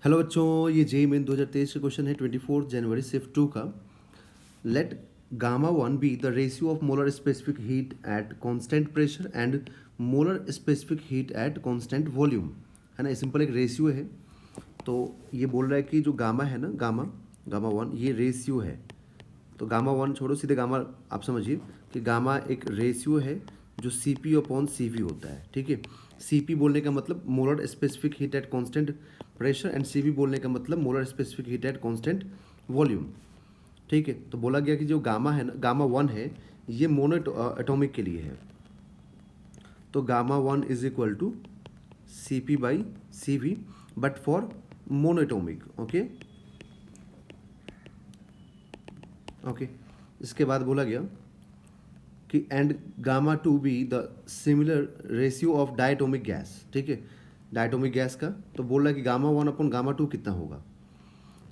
Hello बच्चों, ये JEE main 2023 का क्वेश्चन है 24 जनवरी शिफ्ट 2 का। Let gamma one be the ratio of molar specific heat at constant pressure and molar specific heat at constant volume, है ना। Simple एक ratio है। तो ये बोल रहा है कि जो गामा है ना, गामा गामा वन ये रेशियो है। तो गामा वन छोड़ो, सीधे गामा आप समझिए कि गामा एक रेशियो है जो C P upon C V होता है। ठीक है, सी पी बोलने का मतलब molar specific heat at constant pressure and C V बोलने का मतलब molar specific heat at constant volume. ठीक है, तो बोला गया कि जो गामा है ना, गामा वन है, ये मोनो एटॉमिक के लिए है। तो gamma one is equal to C P by C V but for monoatomic. Okay okay, इसके बाद बोला गया कि and gamma two be the similar ratio of diatomic gas. ठीक है, डायटोमिक गैस का तो बोल रहा है कि gamma one upon gamma two कितना होगा।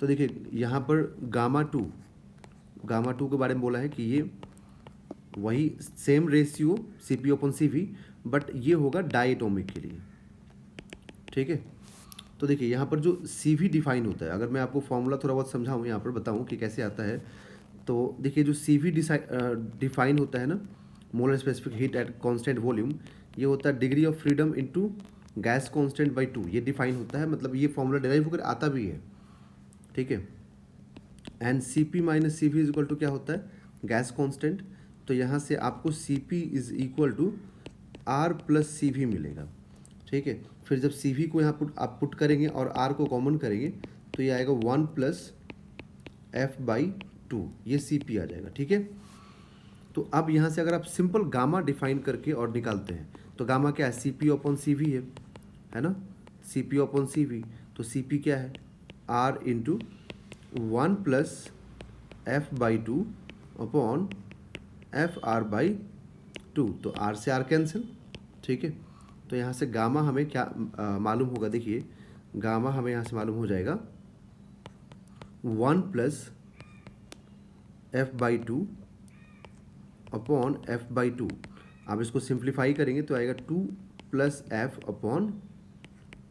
तो देखिए यहाँ पर गामा टू के बारे में बोला है कि ये वही same ratio C P upon C V, but ये होगा डायटोमिक के लिए। ठीक है, तो देखिए यहाँ पर जो सी वी डिफाइन होता है, अगर मैं आपको फॉर्मूला थोड़ा बहुत समझाऊँ, यहाँ पर बताऊँ कि कैसे आता है। तो देखिए जो सी वी डिफाइन होता है ना, molar specific heat at constant volume, ये होता है degree of freedom into gas constant by 2। ये डिफाइन होता है, मतलब ये फॉर्मूला डिराइव होकर आता भी है। ठीक है, and C P minus C V is equal to क्या होता है, गैस कांस्टेंट। तो यहाँ से आपको C P is equal to R plus C V मिलेगा। ठीक है, फिर जब सी वी को यहाँ आप पुट करेंगे और आर को कॉमन करेंगे तो ये आएगा 1 प्लस एफ बाई 2, ये सी पी आ जाएगा। ठीक है, तो अब यहाँ से अगर आप सिंपल गामा डिफाइन करके और निकालते हैं तो गामा क्या है, C P upon C V है ना, C P upon C V. तो सी पी क्या है, R into 1 plus F by 2 upon F R by 2। तो आर से आर कैंसिल। ठीक है, तो यहाँ से गामा हमें क्या मालूम होगा, देखिए गामा हमें यहाँ से मालूम हो जाएगा 1 plus F by 2 upon F by 2। आप इसको सिंप्लीफाई करेंगे तो आएगा 2 plus F upon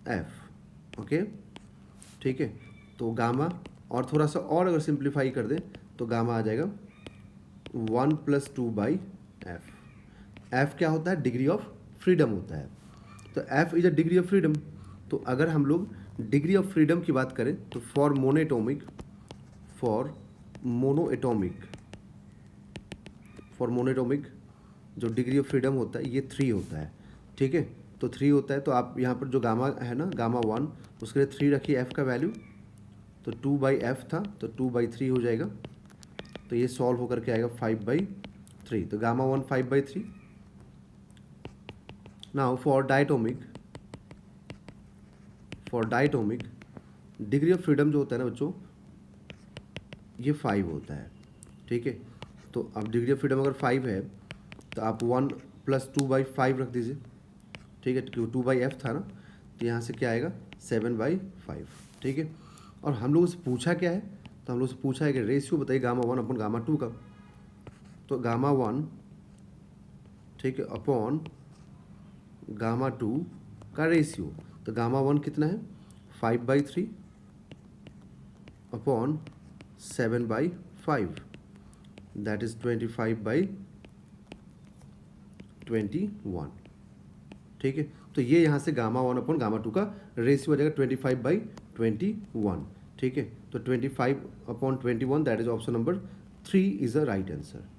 F. Okay, ठीक है, तो गामा और थोड़ा सा और अगर सिंप्लीफाई कर दें तो गामा आ जाएगा 1 प्लस 2 बाई एफ। एफ क्या होता है, डिग्री ऑफ फ्रीडम होता है। तो F is a degree of freedom. तो अगर हम लोग डिग्री ऑफ फ्रीडम की बात करें तो फॉर मोनोएटॉमिक जो डिग्री ऑफ फ्रीडम होता है ये 3 होता है। ठीक है, तो 3 होता है, तो आप यहाँ पर जो गामा है ना, गामा वन, उसके लिए 3 रखिए एफ़ का वैल्यू। तो 2 बाई एफ था तो 2 बाई 3 हो जाएगा। तो ये सॉल्व होकर के आएगा 5 बाई 3। तो gamma one 5 by 3। Now for diatomic degree of freedom जो होता है ना बच्चों, ये 5 होता है। ठीक है, तो अब डिग्री ऑफ फ्रीडम अगर 5 है तो आप 1 प्लस 2 बाई 5 रख दीजिए। ठीक है, क्योंकि 2 बाई एफ था ना, तो यहाँ से क्या आएगा 7 बाई 5। ठीक है, और हम लोग से पूछा क्या है, तो हम लोग से पूछा है कि रेशियो बताइए gamma one upon gamma two का। तो गामा वन, ठीक है, अपॉन गामा टू का रेशियो, तो गामा वन कितना है 5 by 3 upon 7 by 5, that is 25 by 21। ठीक है, तो ये यहाँ से gamma one upon gamma two का रेशियो हो जाएगा 25 बाई 21। ठीक है, तो 25 upon 21 that is option number 3 is the right answer.